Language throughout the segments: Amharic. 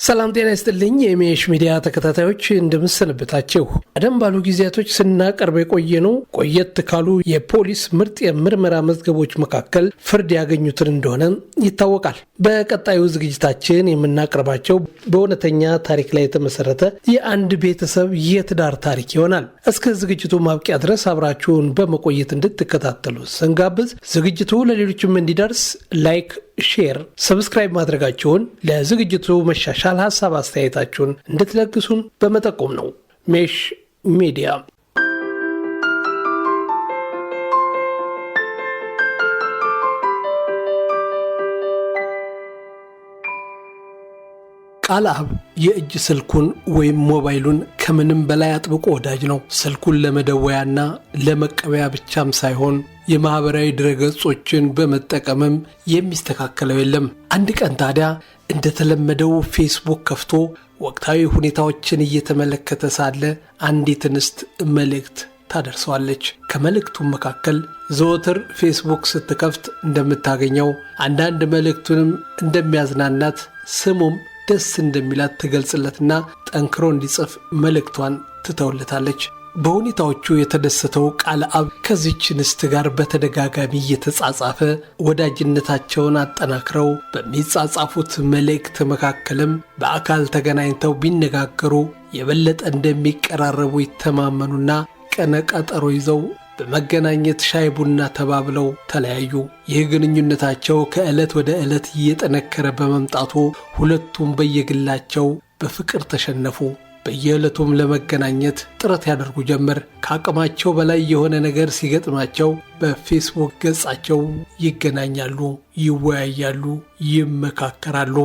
ሰላም ጤና ይስጥልኝ የሜሽ ሚዲያ ተከታታዮች እንደምሰነበታችሁ። ቀደም ባሉ ጊዜያቶች ስናቀርብ የቆየነው ቆየት ካሉ የፖሊስ ምርጥ የምርመራ መዝገቦች መካከል ፍርድ ያገኙትን እንደሆነ ይታወቃል። በቀጣዩ ዝግጅታችን የምናቀርባቸው በእውነተኛ ታሪክ ላይ የተመሰረተ የአንድ ቤተሰብ የትዳር ታሪክ ይሆናል። እስከ ዝግጅቱ ማብቂያ ድረስ አብራችሁን በመቆየት እንድትከታተሉ ስንጋብዝ ዝግጅቱ ለሌሎችም እንዲደርስ ላይክ፣ ሼር፣ ሰብስክራይብ ማድረጋችሁን ለዝግጅቱ መሻሻል ሐሳብ አስተያየታችሁን እንድትለግሱን በመጠቆም ነው። ሜሽ ሚዲያ ቃልአብ የእጅ ስልኩን ወይም ሞባይሉን ከምንም በላይ አጥብቆ ወዳጅ ነው። ስልኩን ለመደወያና ለመቀበያ ብቻም ሳይሆን የማህበራዊ ድረገጾችን በመጠቀምም የሚስተካከለው የለም። አንድ ቀን ታዲያ እንደተለመደው ፌስቡክ ከፍቶ ወቅታዊ ሁኔታዎችን እየተመለከተ ሳለ አንዲት እንስት መልእክት ታደርሰዋለች። ከመልእክቱም መካከል ዘወትር ፌስቡክ ስትከፍት እንደምታገኘው አንዳንድ መልእክቱንም እንደሚያዝናናት ስሙም ደስ እንደሚላት ትገልጽለትና ጠንክሮ እንዲጽፍ መልእክቷን ትተውለታለች። በሁኔታዎቹ የተደሰተው ቃልአብ ከዚህች እንስት ጋር በተደጋጋሚ እየተጻጻፈ ወዳጅነታቸውን አጠናክረው በሚጻጻፉት መልእክት መካከልም በአካል ተገናኝተው ቢነጋገሩ የበለጠ እንደሚቀራረቡ ይተማመኑና ቀነ ቀጠሮ ይዘው በመገናኘት ሻይ ቡና ተባብለው ተለያዩ። ይህ ግንኙነታቸው ከዕለት ወደ ዕለት እየጠነከረ በመምጣቱ ሁለቱም በየግላቸው በፍቅር ተሸነፉ። በየዕለቱም ለመገናኘት ጥረት ያደርጉ ጀመር። ከአቅማቸው በላይ የሆነ ነገር ሲገጥማቸው በፌስቡክ ገጻቸው ይገናኛሉ፣ ይወያያሉ፣ ይመካከራሉ።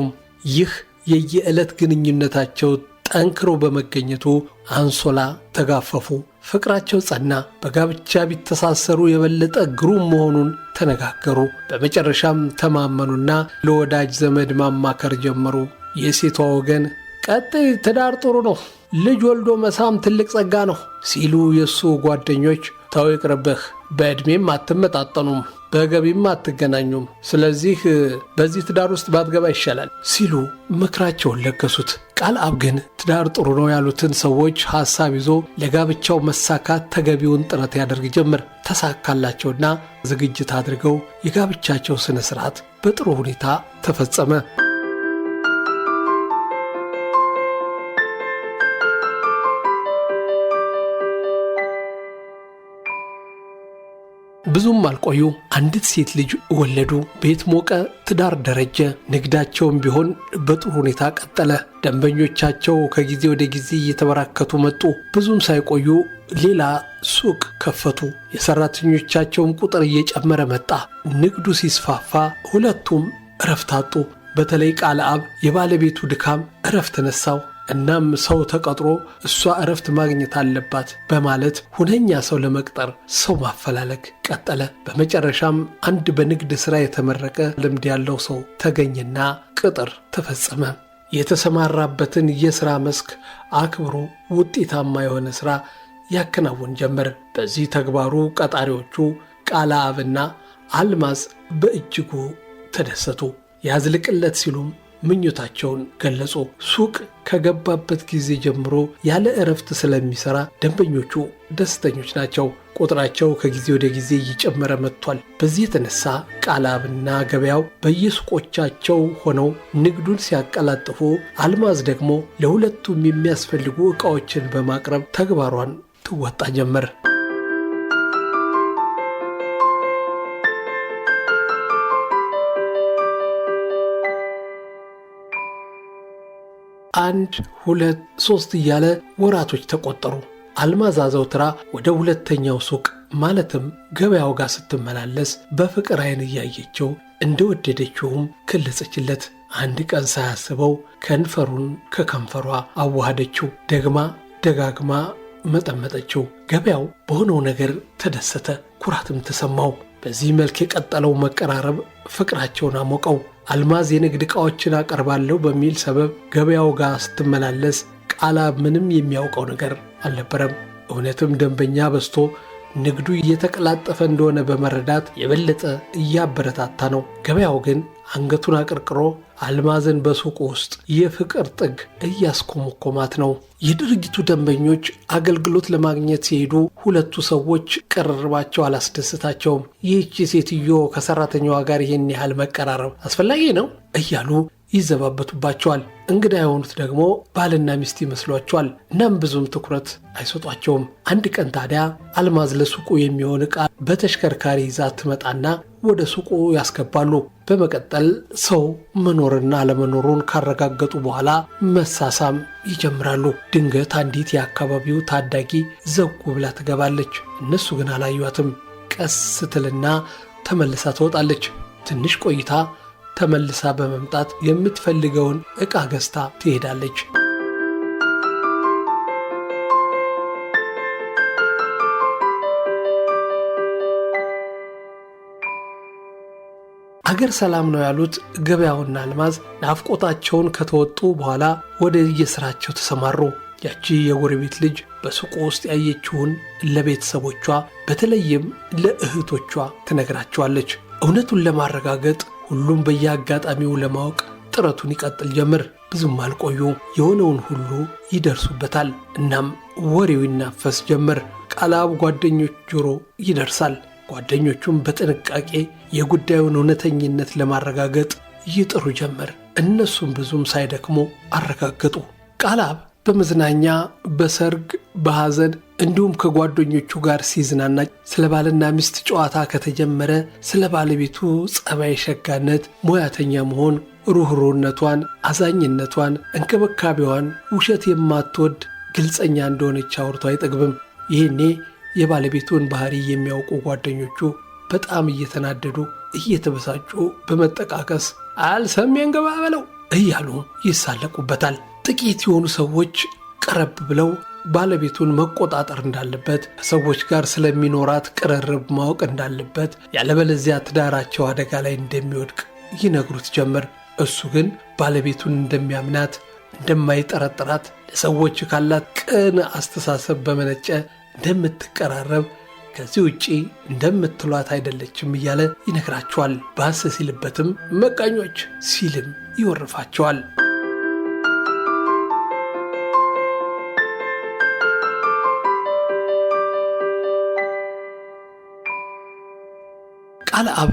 ይህ የየዕለት ግንኙነታቸው ጠንክሮ በመገኘቱ አንሶላ ተጋፈፉ። ፍቅራቸው ጸና። በጋብቻ ቢተሳሰሩ የበለጠ ግሩም መሆኑን ተነጋገሩ። በመጨረሻም ተማመኑና ለወዳጅ ዘመድ ማማከር ጀመሩ። የሴቷ ወገን ቀጥይ፣ ትዳር ጥሩ ነው፣ ልጅ ወልዶ መሳም ትልቅ ጸጋ ነው ሲሉ፣ የሱ ጓደኞች ተው ይቅርብህ፣ በዕድሜም አትመጣጠኑም፣ በገቢም አትገናኙም፣ ስለዚህ በዚህ ትዳር ውስጥ ባትገባ ይሻላል ሲሉ ምክራቸውን ለገሱት። ቃልአብ ግን ትዳር ጥሩ ነው ያሉትን ሰዎች ሐሳብ ይዞ ለጋብቻው መሳካት ተገቢውን ጥረት ያደርግ ጀመር። ተሳካላቸውና ዝግጅት አድርገው የጋብቻቸው ስነ ስርዓት በጥሩ ሁኔታ ተፈጸመ። ብዙም አልቆዩ፣ አንዲት ሴት ልጅ ወለዱ። ቤት ሞቀ፣ ትዳር ደረጀ። ንግዳቸውም ቢሆን በጥሩ ሁኔታ ቀጠለ። ደንበኞቻቸው ከጊዜ ወደ ጊዜ እየተበራከቱ መጡ። ብዙም ሳይቆዩ ሌላ ሱቅ ከፈቱ። የሰራተኞቻቸውም ቁጥር እየጨመረ መጣ። ንግዱ ሲስፋፋ ሁለቱም እረፍት አጡ። በተለይ ቃልአብ የባለቤቱ ድካም እረፍት ነሳው። እናም ሰው ተቀጥሮ እሷ እረፍት ማግኘት አለባት በማለት ሁነኛ ሰው ለመቅጠር ሰው ማፈላለግ ቀጠለ። በመጨረሻም አንድ በንግድ ሥራ የተመረቀ ልምድ ያለው ሰው ተገኘና ቅጥር ተፈጸመ። የተሰማራበትን የሥራ መስክ አክብሮ ውጤታማ የሆነ ሥራ ያከናውን ጀመር። በዚህ ተግባሩ ቀጣሪዎቹ ቃልአብና አልማዝ በእጅጉ ተደሰቱ። ያዝልቅለት ሲሉም ምኞታቸውን ገለጹ። ሱቅ ከገባበት ጊዜ ጀምሮ ያለ እረፍት ስለሚሰራ ደንበኞቹ ደስተኞች ናቸው። ቁጥራቸው ከጊዜ ወደ ጊዜ እየጨመረ መጥቷል። በዚህ የተነሳ ቃልአብና ገበያው በየሱቆቻቸው ሆነው ንግዱን ሲያቀላጥፉ፣ አልማዝ ደግሞ ለሁለቱም የሚያስፈልጉ ዕቃዎችን በማቅረብ ተግባሯን ትወጣ ጀመር። አንድ ሁለት ሶስት እያለ ወራቶች ተቆጠሩ። አልማዝ አዘውትራ ወደ ሁለተኛው ሱቅ ማለትም ገበያው ጋር ስትመላለስ በፍቅር ዓይን እያየችው እንደወደደችውም ገለጸችለት። አንድ ቀን ሳያስበው ከንፈሩን ከከንፈሯ አዋሃደችው። ደግማ ደጋግማ መጠመጠችው። ገበያው በሆነው ነገር ተደሰተ፣ ኩራትም ተሰማው። በዚህ መልክ የቀጠለው መቀራረብ ፍቅራቸውን አሞቀው። አልማዝ የንግድ ዕቃዎችን አቀርባለሁ በሚል ሰበብ ገበያው ጋር ስትመላለስ ቃልአብ ምንም የሚያውቀው ነገር አልነበረም። እውነትም ደንበኛ በዝቶ ንግዱ እየተቀላጠፈ እንደሆነ በመረዳት የበለጠ እያበረታታ ነው። ገበያው ግን አንገቱን አቀርቅሮ አልማዝን በሱቁ ውስጥ የፍቅር ጥግ እያስኮመኮማት ነው። የድርጅቱ ደንበኞች አገልግሎት ለማግኘት ሲሄዱ ሁለቱ ሰዎች ቅርርባቸው አላስደስታቸውም። ይህቺ ሴትዮ ከሰራተኛዋ ጋር ይህን ያህል መቀራረብ አስፈላጊ ነው እያሉ ይዘባበቱባቸዋል። እንግዳ የሆኑት ደግሞ ባልና ሚስት ይመስሏቸዋል። እናም ብዙም ትኩረት አይሰጧቸውም። አንድ ቀን ታዲያ አልማዝ ለሱቁ የሚሆን ዕቃ በተሽከርካሪ ይዛ ትመጣና ወደ ሱቁ ያስገባሉ። በመቀጠል ሰው መኖርና አለመኖሩን ካረጋገጡ በኋላ መሳሳም ይጀምራሉ። ድንገት አንዲት የአካባቢው ታዳጊ ዘጉ ብላ ትገባለች። እነሱ ግን አላዩአትም። ቀስ ስትልና ተመልሳ ትወጣለች። ትንሽ ቆይታ ተመልሳ በመምጣት የምትፈልገውን ዕቃ ገዝታ ትሄዳለች። አገር ሰላም ነው ያሉት ገበያውና አልማዝ ናፍቆታቸውን ከተወጡ በኋላ ወደ የሥራቸው ተሰማሩ። ያቺ የጎረቤት ልጅ በሱቁ ውስጥ ያየችውን ለቤተሰቦቿ በተለይም ለእህቶቿ ትነግራቸዋለች። እውነቱን ለማረጋገጥ ሁሉም በየአጋጣሚው ለማወቅ ጥረቱን ይቀጥል ጀምር። ብዙም አልቆዩ፣ የሆነውን ሁሉ ይደርሱበታል። እናም ወሬው ይናፈስ ጀምር። ቃልአብ ጓደኞች ጆሮ ይደርሳል። ጓደኞቹም በጥንቃቄ የጉዳዩን እውነተኝነት ለማረጋገጥ ይጥሩ ጀመር። እነሱም ብዙም ሳይደክሙ አረጋገጡ። ቃልአብ በመዝናኛ፣ በሰርግ፣ በሐዘን እንዲሁም ከጓደኞቹ ጋር ሲዝናና ስለ ባልና ሚስት ጨዋታ ከተጀመረ ስለ ባለቤቱ ጸባይ ሸጋነት፣ ሙያተኛ መሆን፣ ሩህሩህነቷን፣ አዛኝነቷን፣ እንክብካቤዋን፣ ውሸት የማትወድ ግልጸኛ እንደሆነች አውርቶ አይጠግብም። ይህኔ የባለቤቱን ባህሪ የሚያውቁ ጓደኞቹ በጣም እየተናደዱ እየተበሳጩ በመጠቃቀስ አልሰሜን ገባ በለው እያሉ ይሳለቁበታል። ጥቂት የሆኑ ሰዎች ቀረብ ብለው ባለቤቱን መቆጣጠር እንዳለበት፣ ከሰዎች ጋር ስለሚኖራት ቅርርብ ማወቅ እንዳለበት፣ ያለበለዚያ ትዳራቸው አደጋ ላይ እንደሚወድቅ ይነግሩት ጀመር። እሱ ግን ባለቤቱን እንደሚያምናት፣ እንደማይጠረጥራት፣ ለሰዎች ካላት ቅን አስተሳሰብ በመነጨ እንደምትቀራረብ፣ ከዚህ ውጪ እንደምትሏት አይደለችም እያለ ይነግራቸዋል። ባስ ሲልበትም መቃኞች ሲልም ይወርፋቸዋል። ቃልአብ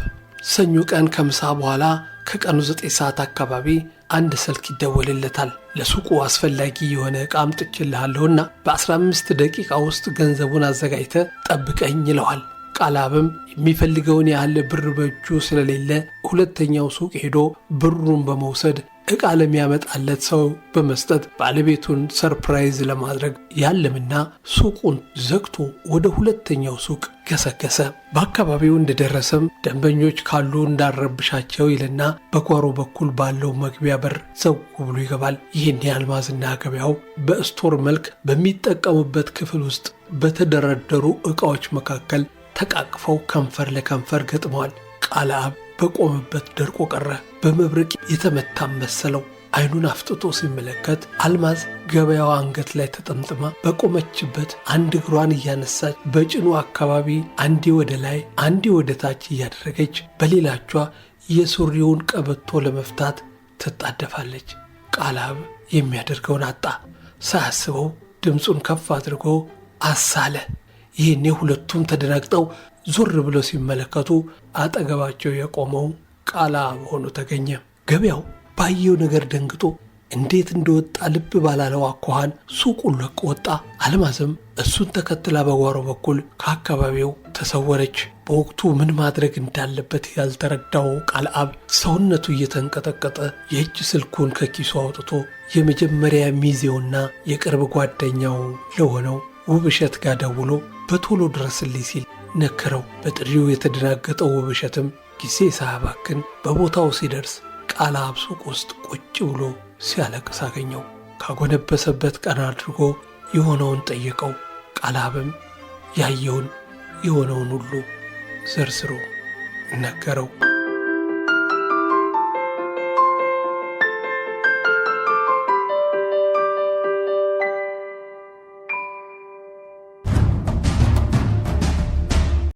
ሰኞ ቀን ከምሳ በኋላ ከቀኑ 9 ሰዓት አካባቢ አንድ ስልክ ይደወልለታል። ለሱቁ አስፈላጊ የሆነ ዕቃ አምጥቼልሃለሁና በ15 ደቂቃ ውስጥ ገንዘቡን አዘጋጅተ ጠብቀኝ ይለዋል። ቃልአብም የሚፈልገውን ያህል ብር በእጁ ስለሌለ ሁለተኛው ሱቅ ሄዶ ብሩን በመውሰድ ዕቃ ለሚያመጣለት ሰው በመስጠት ባለቤቱን ሰርፕራይዝ ለማድረግ ያለምና ሱቁን ዘግቶ ወደ ሁለተኛው ሱቅ ገሰገሰ። በአካባቢው እንደደረሰም ደንበኞች ካሉ እንዳረብሻቸው ይልና በጓሮ በኩል ባለው መግቢያ በር ዘው ብሎ ይገባል። ይህን የአልማዝና ገበያው በስቶር መልክ በሚጠቀሙበት ክፍል ውስጥ በተደረደሩ ዕቃዎች መካከል ተቃቅፈው ከንፈር ለከንፈር ገጥመዋል። ቃልአብ በቆመበት ደርቆ ቀረ። በመብረቅ የተመታም መሰለው። አይኑን አፍጥጦ ሲመለከት አልማዝ ገበያዋ አንገት ላይ ተጠምጥማ በቆመችበት አንድ እግሯን እያነሳች በጭኑ አካባቢ አንዴ ወደ ላይ አንዴ ወደ ታች እያደረገች በሌላቿ የሱሪውን ቀበቶ ለመፍታት ትጣደፋለች። ቃልአብ የሚያደርገውን አጣ። ሳያስበው ድምፁን ከፍ አድርጎ አሳለ። ይህኔ ሁለቱም ተደናግጠው ዞር ብለው ሲመለከቱ አጠገባቸው የቆመው ቃልአብ ሆኖ ተገኘ። ገበያው ባየው ነገር ደንግጦ እንዴት እንደወጣ ልብ ባላለው አኳኋን ሱቁን ለቆ ወጣ። አልማዝም እሱን ተከትላ በጓሮ በኩል ከአካባቢው ተሰወረች። በወቅቱ ምን ማድረግ እንዳለበት ያልተረዳው ቃልአብ ሰውነቱ እየተንቀጠቀጠ የእጅ ስልኩን ከኪሱ አውጥቶ የመጀመሪያ ሚዜውና የቅርብ ጓደኛው ለሆነው ውብሸት ጋር ደውሎ በቶሎ ድረስልኝ ሲል ነከረው። በጥሪው የተደናገጠው ውብሸትም ጊዜ ሳያባክን በቦታው ሲደርስ ቃልአብ ሱቅ ውስጥ ቁጭ ብሎ ሲያለቅስ አገኘው። ካጎነበሰበት ቀና አድርጎ የሆነውን ጠየቀው። ቃልአብም ያየውን የሆነውን ሁሉ ዘርዝሮ ነገረው።